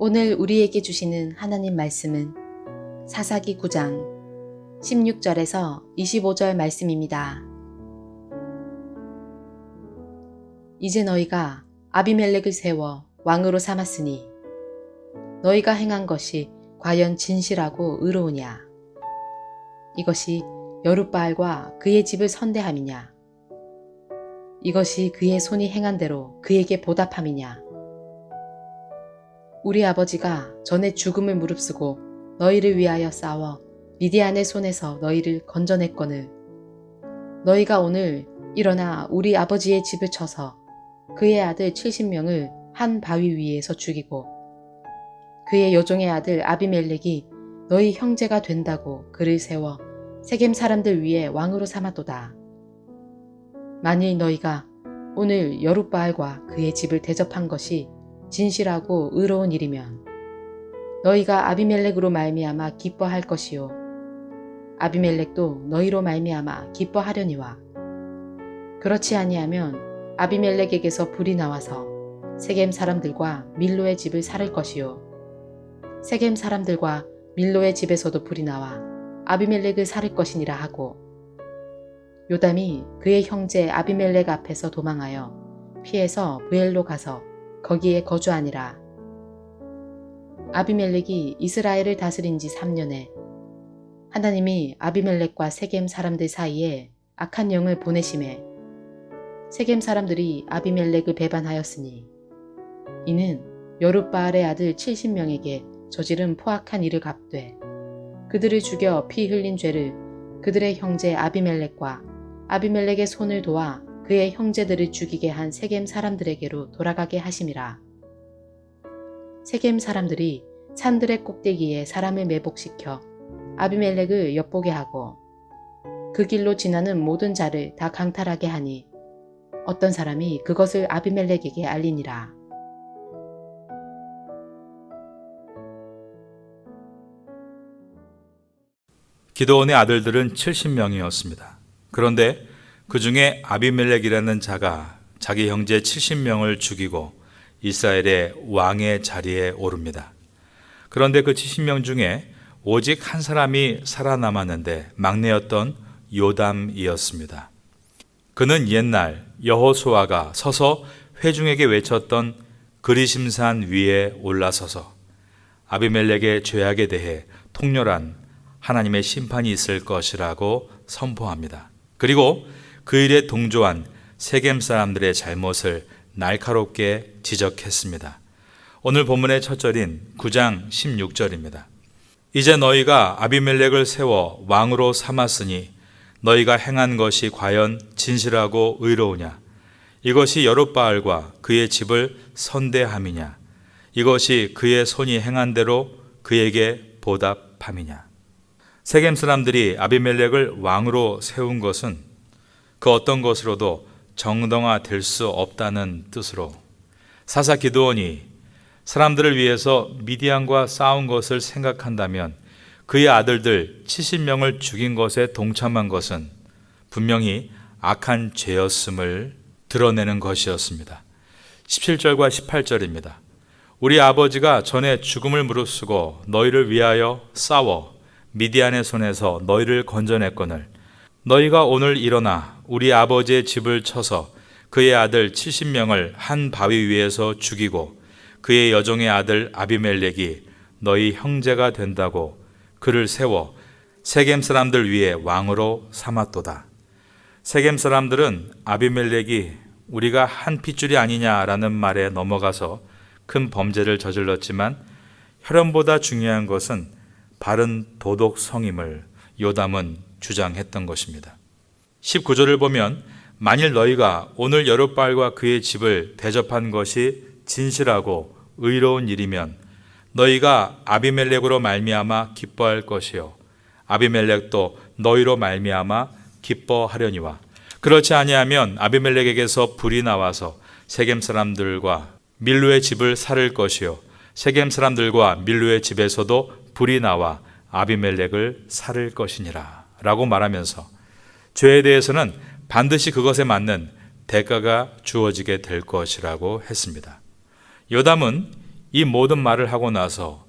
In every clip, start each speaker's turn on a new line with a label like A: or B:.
A: 오늘 우리에게 주시는 하나님 말씀은 사사기 9장 16절에서 25절 말씀입니다. 이제 너희가 아비멜렉을 세워 왕으로 삼았으니 너희가 행한 것이 과연 진실하고 의로우냐? 이것이 여룻바알과 그의 집을 선대함이냐? 이것이 그의 손이 행한 대로 그에게 보답함이냐? 우리 아버지가 전에 죽음을 무릅쓰고 너희를 위하여 싸워 미디안의 손에서 너희를 건져냈거늘 너희가 오늘 일어나 우리 아버지의 집을 쳐서 그의 아들 70명을 한 바위 위에서 죽이고 그의 여종의 아들 아비멜렉이 너희 형제가 된다고 그를 세워 세겜 사람들 위에 왕으로 삼았도다. 만일 너희가 오늘 여룻바알과 그의 집을 대접한 것이 진실하고 의로운 일이면 너희가 아비멜렉으로 말미암아 기뻐할 것이요 아비멜렉도 너희로 말미암아 기뻐하려니와 그렇지 아니하면 아비멜렉에게서 불이 나와서 세겜 사람들과 밀로의 집을 살을 것이요 세겜 사람들과 밀로의 집에서도 불이 나와 아비멜렉을 살을 것이니라 하고 요담이 그의 형제 아비멜렉 앞에서 도망하여 피해서 브엘로 가서 거기에 거주하니라. 아비멜렉이 이스라엘을 다스린 지 3년에 하나님이 아비멜렉과 세겜 사람들 사이에 악한 영을 보내심에 세겜 사람들이 아비멜렉을 배반하였으니 이는 여룻바알의 아들 70명에게 저지른 포악한 일을 갚되 그들을 죽여 피 흘린 죄를 그들의 형제 아비멜렉과 아비멜렉의 손을 도와 그의 형제들을 죽이게 한 세겜 사람들에게로 돌아가게 하심이라. 세겜 사람들이 산들의 꼭대기에 사람을 매복시켜 아비멜렉을 엿보게 하고 그 길로 지나는 모든 자를 다 강탈하게 하니 어떤 사람이 그것을 아비멜렉에게 알리니라.
B: 기드온의 아들들은 70명이었습니다. 그런데 그 중에 아비멜렉이라는 자가 자기 형제 70명을 죽이고 이스라엘의 왕의 자리에 오릅니다. 그런데 그 70명 중에 오직 한 사람이 살아남았는데 막내였던 요담이었습니다. 그는 옛날 여호수아가 서서 회중에게 외쳤던 그리심산 위에 올라서서 아비멜렉의 죄악에 대해 통렬한 하나님의 심판이 있을 것이라고 선포합니다. 그리고 그 일에 동조한 세겜 사람들의 잘못을 날카롭게 지적했습니다. 오늘 본문의 첫 절인 9장 16절입니다. 이제 너희가 아비멜렉을 세워 왕으로 삼았으니 너희가 행한 것이 과연 진실하고 의로우냐? 이것이 여룻바알과 그의 집을 선대함이냐? 이것이 그의 손이 행한 대로 그에게 보답함이냐? 세겜 사람들이 아비멜렉을 왕으로 세운 것은 그 어떤 것으로도 정당화될 수 없다는 뜻으로 사사 기드온이 사람들을 위해서 미디안과 싸운 것을 생각한다면 그의 아들들 70명을 죽인 것에 동참한 것은 분명히 악한 죄였음을 드러내는 것이었습니다. 17절과 18절입니다. 우리 아버지가 전에 죽음을 무릅쓰고 너희를 위하여 싸워 미디안의 손에서 너희를 건져냈거늘 너희가 오늘 일어나 우리 아버지의 집을 쳐서 그의 아들 70명을 한 바위 위에서 죽이고 그의 여종의 아들 아비멜렉이 너희 형제가 된다고 그를 세워 세겜 사람들 위에 왕으로 삼았도다. 세겜 사람들은 아비멜렉이 우리가 한 핏줄이 아니냐라는 말에 넘어가서 큰 범죄를 저질렀지만 혈연보다 중요한 것은 바른 도덕성임을 요담은 주장했던 것입니다. 19절을 보면 만일 너희가 오늘 여룻바알과 그의 집을 대접한 것이 진실하고 의로운 일이면 너희가 아비멜렉으로 말미암아 기뻐할 것이요 아비멜렉도 너희로 말미암아 기뻐하려니와 그렇지 아니하면 아비멜렉에게서 불이 나와서 세겜 사람들과 밀로의 집을 살을 것이요 세겜 사람들과 밀로의 집에서도 불이 나와 아비멜렉을 살을 것이니라 라고 말하면서 죄에 대해서는 반드시 그것에 맞는 대가가 주어지게 될 것이라고 했습니다. 요담은 이 모든 말을 하고 나서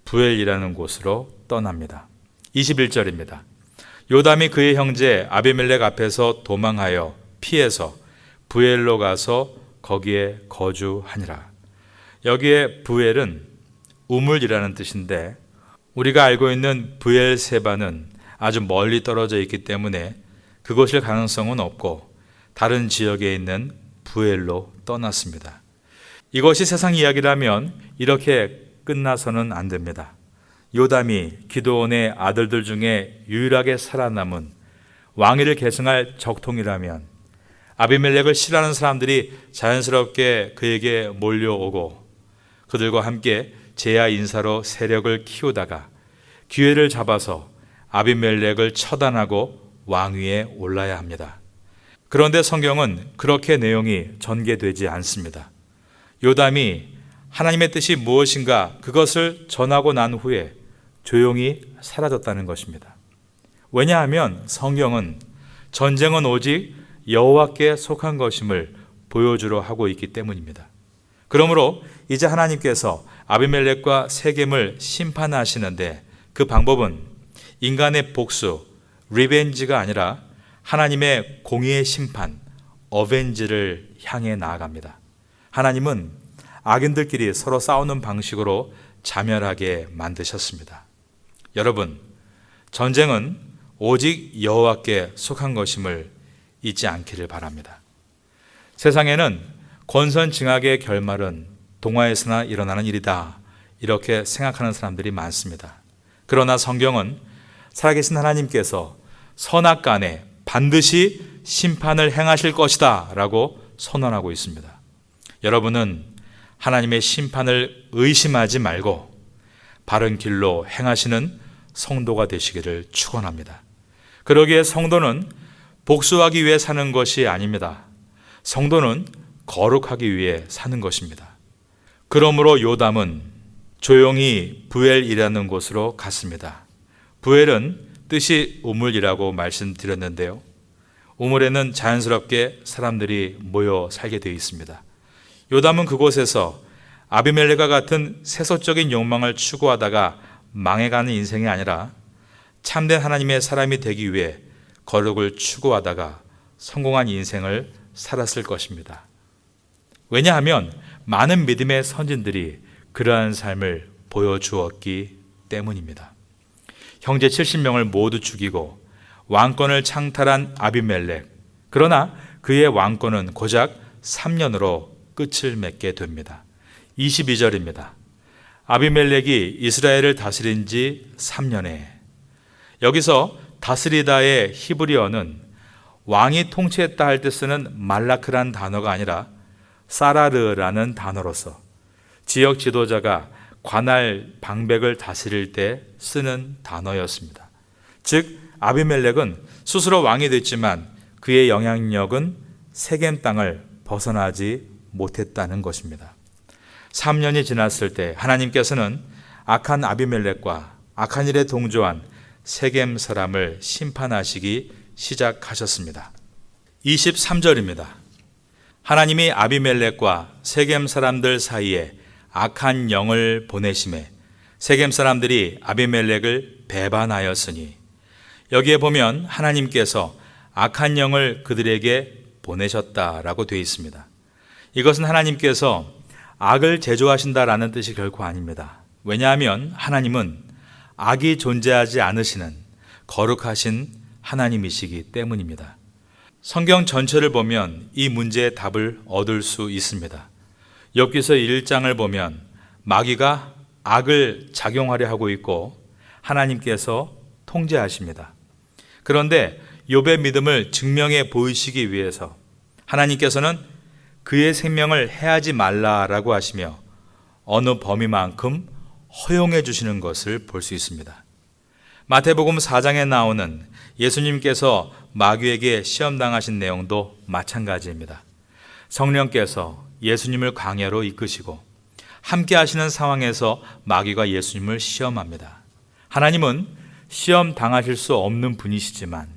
B: 부엘이라는 곳으로 떠납니다. 21절입니다. 요담이 그의 형제 아비멜렉 앞에서 도망하여 피해서 부엘로 가서 거기에 거주하니라. 여기에 부엘은 우물이라는 뜻인데 우리가 알고 있는 브엘세바는 아주 멀리 떨어져 있기 때문에 그곳일 가능성은 없고 다른 지역에 있는 부엘로 떠났습니다. 이것이 세상 이야기라면 이렇게 끝나서는 안 됩니다. 요담이 기드온의 아들들 중에 유일하게 살아남은 왕위를 계승할 적통이라면 아비멜렉을 싫어하는 사람들이 자연스럽게 그에게 몰려오고 그들과 함께 제야 인사로 세력을 키우다가 기회를 잡아서 아비멜렉을 처단하고 왕위에 올라야 합니다. 그런데 성경은 그렇게 내용이 전개되지 않습니다. 요담이 하나님의 뜻이 무엇인가 그것을 전하고 난 후에 조용히 사라졌다는 것입니다. 왜냐하면 성경은 전쟁은 오직 여호와께 속한 것임을 보여주려 하고 있기 때문입니다. 그러므로 이제 하나님께서 아비멜렉과 세겜을 심판하시는데 그 방법은 인간의 복수, 리벤지가 아니라 하나님의 공의의 심판, 어벤지를 향해 나아갑니다. 하나님은 악인들끼리 서로 싸우는 방식으로 자멸하게 만드셨습니다. 여러분, 전쟁은 오직 여호와께 속한 것임을 잊지 않기를 바랍니다. 세상에는 권선징악의 결말은 동화에서나 일어나는 일이다 이렇게 생각하는 사람들이 많습니다. 그러나 성경은 살아계신 하나님께서 선악간에 반드시 심판을 행하실 것이다 라고 선언하고 있습니다. 여러분은 하나님의 심판을 의심하지 말고 바른 길로 행하시는 성도가 되시기를 축원합니다. 그러기에 성도는 복수하기 위해 사는 것이 아닙니다. 성도는 거룩하기 위해 사는 것입니다. 그러므로 요담은 조용히 부엘이라는 곳으로 갔습니다. 부엘은 뜻이 우물이라고 말씀드렸는데요. 우물에는 자연스럽게 사람들이 모여 살게 되어 있습니다. 요담은 그곳에서 아비멜렉과 같은 세속적인 욕망을 추구하다가 망해가는 인생이 아니라 참된 하나님의 사람이 되기 위해 거룩을 추구하다가 성공한 인생을 살았을 것입니다. 왜냐하면 많은 믿음의 선진들이 그러한 삶을 보여주었기 때문입니다. 형제 70명을 모두 죽이고 왕권을 창탈한 아비멜렉. 그러나 그의 왕권은 고작 3년으로 끝을 맺게 됩니다. 22절입니다. 아비멜렉이 이스라엘을 다스린 지 3년에 여기서 다스리다의 히브리어는 왕이 통치했다 할 때 쓰는 말라크란 단어가 아니라 사라르라는 단어로서 지역 지도자가 관할 방백을 다스릴 때 쓰는 단어였습니다. 즉 아비멜렉은 스스로 왕이 됐지만 그의 영향력은 세겜 땅을 벗어나지 못했다는 것입니다. 3년이 지났을 때 하나님께서는 악한 아비멜렉과 악한 일에 동조한 세겜 사람을 심판하시기 시작하셨습니다. 23절입니다. 하나님이 아비멜렉과 세겜 사람들 사이에 악한 영을 보내심에 세겜 사람들이 아비멜렉을 배반하였으니 여기에 보면 하나님께서 악한 영을 그들에게 보내셨다라고 되어 있습니다. 이것은 하나님께서 악을 제조하신다라는 뜻이 결코 아닙니다. 왜냐하면 하나님은 악이 존재하지 않으시는 거룩하신 하나님이시기 때문입니다. 성경 전체를 보면 이 문제의 답을 얻을 수 있습니다. 욥기서 1장을 보면 마귀가 악을 작용하려 하고 있고 하나님께서 통제하십니다. 그런데 욥의 믿음을 증명해 보이시기 위해서 하나님께서는 그의 생명을 해하지 말라라고 하시며 어느 범위만큼 허용해 주시는 것을 볼 수 있습니다. 마태복음 4장에 나오는 예수님께서 마귀에게 시험당하신 내용도 마찬가지입니다. 성령께서 예수님을 광야로 이끄시고 함께 하시는 상황에서 마귀가 예수님을 시험합니다. 하나님은 시험 당하실 수 없는 분이시지만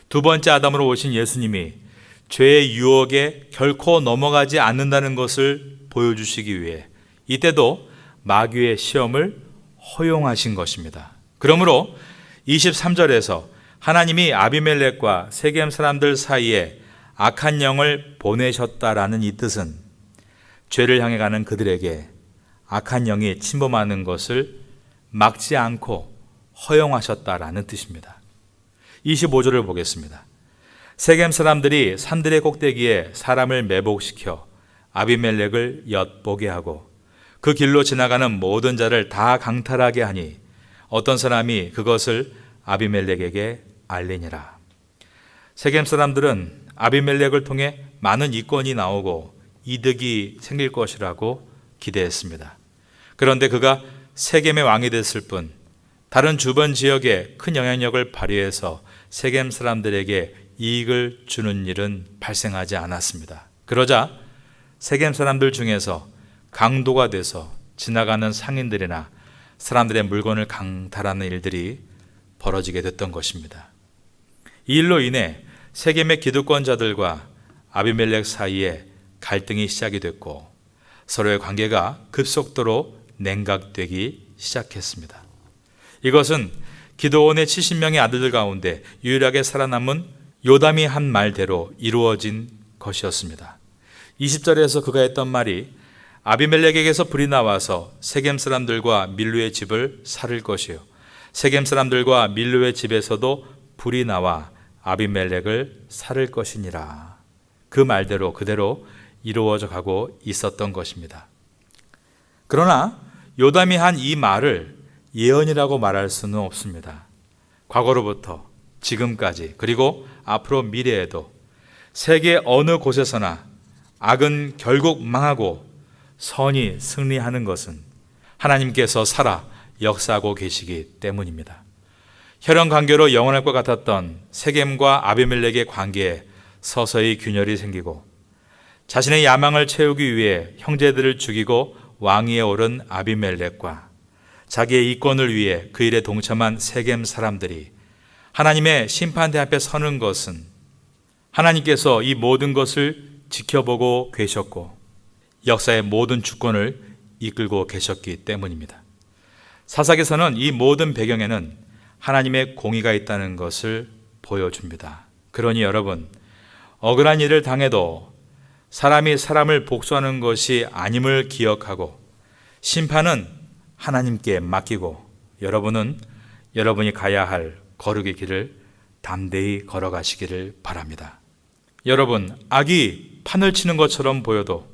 B: 두 번째 아담으로 오신 예수님이 죄의 유혹에 결코 넘어가지 않는다는 것을 보여주시기 위해 이때도 마귀의 시험을 허용하신 것입니다. 그러므로 23절에서 하나님이 아비멜렉과 세겜 사람들 사이에 악한 영을 보내셨다라는 이 뜻은 죄를 향해 가는 그들에게 악한 영이 침범하는 것을 막지 않고 허용하셨다라는 뜻입니다. 25절을 보겠습니다. 세겜 사람들이 산들의 꼭대기에 사람을 매복시켜 아비멜렉을 엿보게 하고 그 길로 지나가는 모든 자를 다 강탈하게 하니 어떤 사람이 그것을 아비멜렉에게 알리니라. 세겜 사람들은 아비멜렉을 통해 많은 이권이 나오고 이득이 생길 것이라고 기대했습니다. 그런데 그가 세겜의 왕이 됐을 뿐 다른 주변 지역에 큰 영향력을 발휘해서 세겜 사람들에게 이익을 주는 일은 발생하지 않았습니다. 그러자 세겜 사람들 중에서 강도가 돼서 지나가는 상인들이나 사람들의 물건을 강탈하는 일들이 벌어지게 됐던 것입니다. 이 일로 인해 세겜의 기득권자들과 아비멜렉 사이에 갈등이 시작이 됐고 서로의 관계가 급속도로 냉각되기 시작했습니다. 이것은 기드온의 70명의 아들들 가운데 유일하게 살아남은 요담이 한 말대로 이루어진 것이었습니다. 20절에서 그가 했던 말이 아비멜렉에게서 불이 나와서 세겜 사람들과 밀루의 집을 살을 것이요 세겜 사람들과 밀루의 집에서도 불이 나와 아비멜렉을 살을 것이니라. 그 말대로 그대로 이루어져 가고 있었던 것입니다. 그러나 요담이 한 이 말을 예언이라고 말할 수는 없습니다. 과거로부터 지금까지 그리고 앞으로 미래에도 세계 어느 곳에서나 악은 결국 망하고 선이 승리하는 것은 하나님께서 살아 역사하고 계시기 때문입니다. 혈연 관계로 영원할 것 같았던 세겜과 아비멜렉의 관계에 서서히 균열이 생기고 자신의 야망을 채우기 위해 형제들을 죽이고 왕위에 오른 아비멜렉과 자기의 이권을 위해 그 일에 동참한 세겜 사람들이 하나님의 심판대 앞에 서는 것은 하나님께서 이 모든 것을 지켜보고 계셨고 역사의 모든 주권을 이끌고 계셨기 때문입니다. 사사기서는 이 모든 배경에는 하나님의 공의가 있다는 것을 보여줍니다. 그러니 여러분, 억울한 일을 당해도 사람이 사람을 복수하는 것이 아님을 기억하고 심판은 하나님께 맡기고 여러분은 여러분이 가야 할 거룩의 길을 담대히 걸어가시기를 바랍니다. 여러분, 악이 판을 치는 것처럼 보여도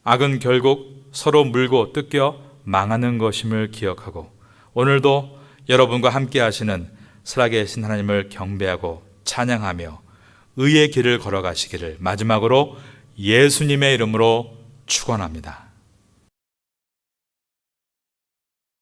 B: 악은 결국 서로 물고 뜯겨 망하는 것임을 기억하고 오늘도 여러분과 함께 하시는 살아계신 하나님을 경배하고 찬양하며 의의 길을 걸어가시기를 마지막으로 예수님의 이름으로 축원합니다.